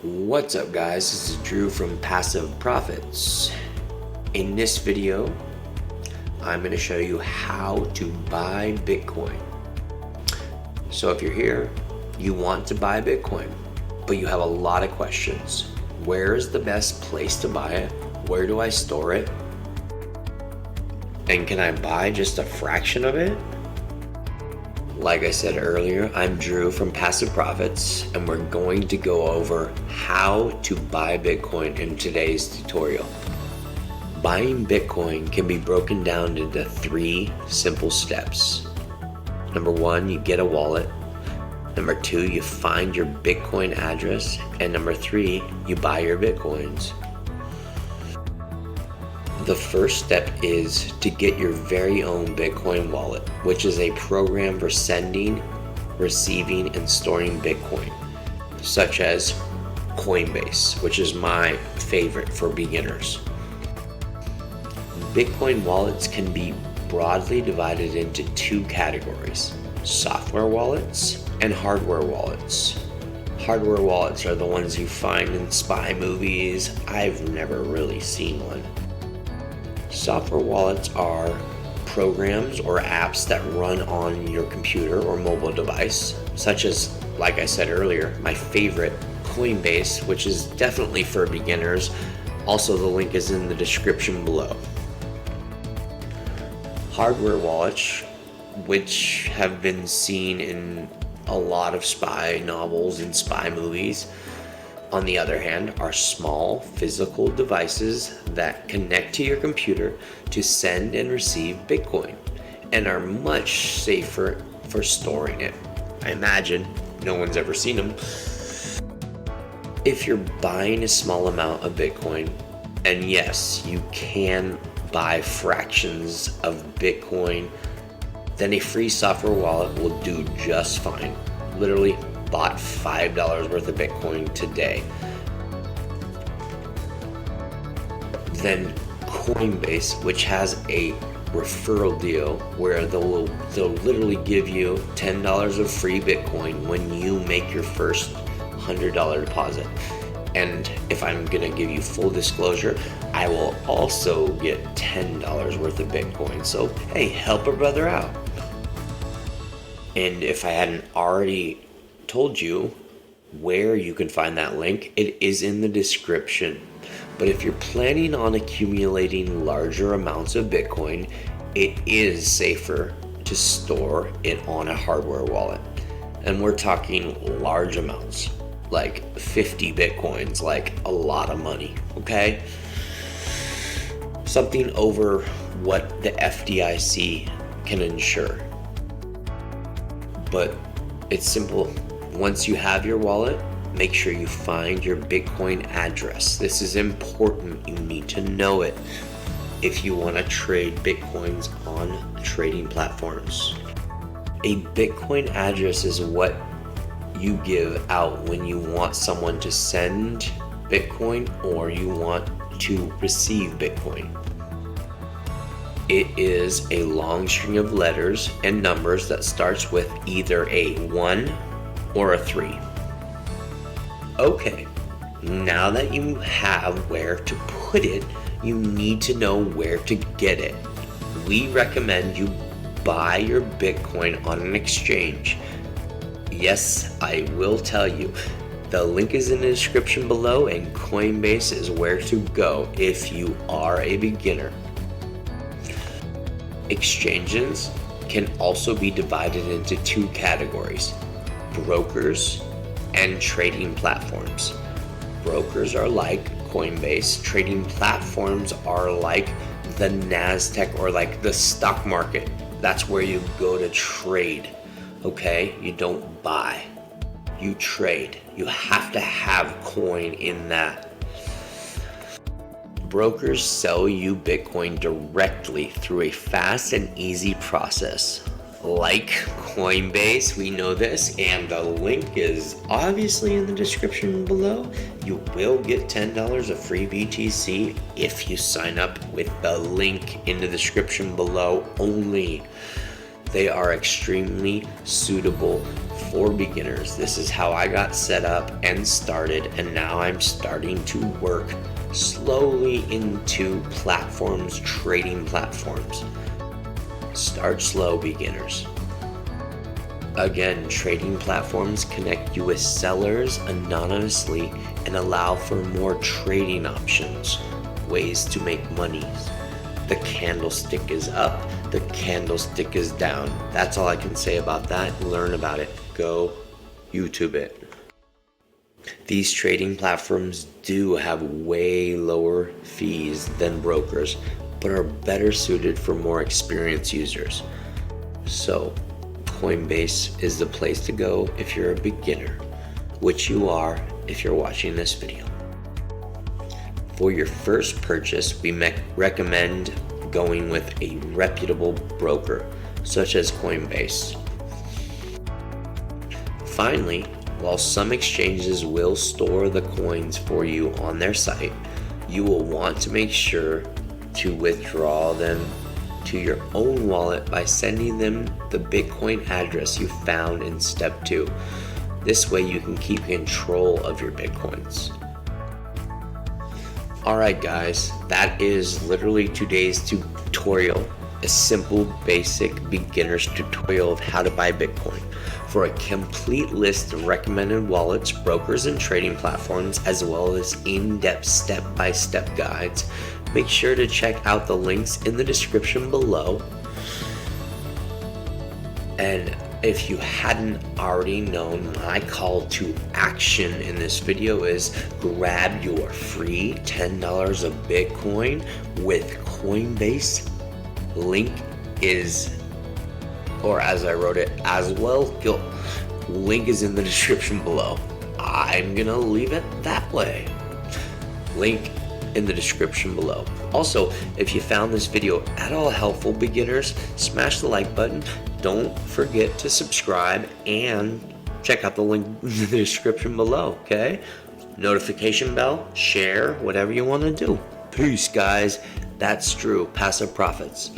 What's up, guys? This is Drew from Passive Profits. In this video, I'm going to show you how to buy Bitcoin. So if you're here, you want to buy Bitcoin, but you have a lot of questions. Where is the best place to buy it? Where do I store it? And can I buy just a fraction of it? Like I said earlier, I'm Drew from Passive Profits, and we're going to go over how to buy Bitcoin in today's tutorial. Buying Bitcoin can be broken down into 3 simple steps. Number 1, you get a wallet. Number 2, you find your Bitcoin address. And number 3, you buy your Bitcoins. The first step is to get your very own Bitcoin wallet, which is a program for sending, receiving, and storing Bitcoin, such as Coinbase, which is my favorite for beginners. Bitcoin wallets can be broadly divided into 2 categories: software wallets and hardware wallets. Hardware wallets are the ones you find in spy movies. I've never really seen one. Software wallets are programs or apps that run on your computer or mobile device, such as, like I said earlier, my favorite, Coinbase, which is definitely for beginners. Also, the link is in the description below. Hardware wallets, which have been seen in a lot of spy novels and spy movies, on the other hand, are small physical devices that connect to your computer to send and receive Bitcoin and are much safer for storing it. I imagine no one's ever seen them. If you're buying a small amount of Bitcoin, and yes, you can buy fractions of Bitcoin, then a free software wallet will do just fine. Literally bought $5 worth of Bitcoin today. Then Coinbase, which has a referral deal where they'll literally give you $10 of free Bitcoin when you make your first $100 deposit. And if I'm gonna give you full disclosure, I will also get $10 worth of Bitcoin. So hey, help a brother out. And if I hadn't already told you where you can find that link, it is in the description. But if you're planning on accumulating larger amounts of Bitcoin, it is safer to store it on a hardware wallet. And we're talking large amounts, like 50 Bitcoins, like a lot of money, okay? Something over what the FDIC can insure. But it's simple. Once you have your wallet, make sure you find your Bitcoin address. This is important. You need to know it if you want to trade Bitcoins on trading platforms. A Bitcoin address is what you give out when you want someone to send Bitcoin or you want to receive Bitcoin. It is a long string of letters and numbers that starts with either a 1 or a 3. Okay, now that you have where to put it, you need to know where to get it. We recommend you buy your Bitcoin on an exchange. Yes, I will tell you, the link is in the description below, and Coinbase is where to go if you are a beginner. Exchanges can also be divided into 2 categories: brokers and trading platforms. Brokers are like Coinbase. Trading platforms are like the NASDAQ or like the stock market. That's where you go to trade, okay? You don't buy, you trade. You have to have coin in that. Brokers sell you Bitcoin directly through a fast and easy process. Like Coinbase, we know this, and the link is obviously in the description below. You will get $10 of free BTC if you sign up with the link in the description below only. They are extremely suitable for beginners. This is how I got set up and started, and now I'm starting to work slowly into platforms, trading platforms. Start slow, beginners. Again, trading platforms connect you with sellers anonymously and allow for more trading options, ways to make money. The candlestick is up, the candlestick is down. That's all I can say about that. Learn about it. Go YouTube it. These trading platforms do have way lower fees than brokers, but are better suited for more experienced users. So, Coinbase is the place to go if you're a beginner, which you are if you're watching this video. For your first purchase, we recommend going with a reputable broker, such as Coinbase. Finally, while some exchanges will store the coins for you on their site, you will want to make sure to withdraw them to your own wallet by sending them the Bitcoin address you found in step 2. This way you can keep control of your Bitcoins. Alright guys, that is literally today's tutorial. A simple, basic beginner's tutorial of how to buy Bitcoin. For a complete list of recommended wallets, brokers, and trading platforms, as well as in-depth step-by-step guides, make sure to check out the links in the description below. And if you hadn't already known, my call to action in this video is grab your free $10 of Bitcoin with Coinbase. Link is, or as I wrote it as well, link is in the description below. I'm gonna leave it that way. Link in the description below. Also, if you found this video at all helpful, beginners, smash the like button. Don't forget to subscribe and check out the link in the description below, okay? Notification bell, share, whatever you want to do. Peace, guys. That's true. Passive profits.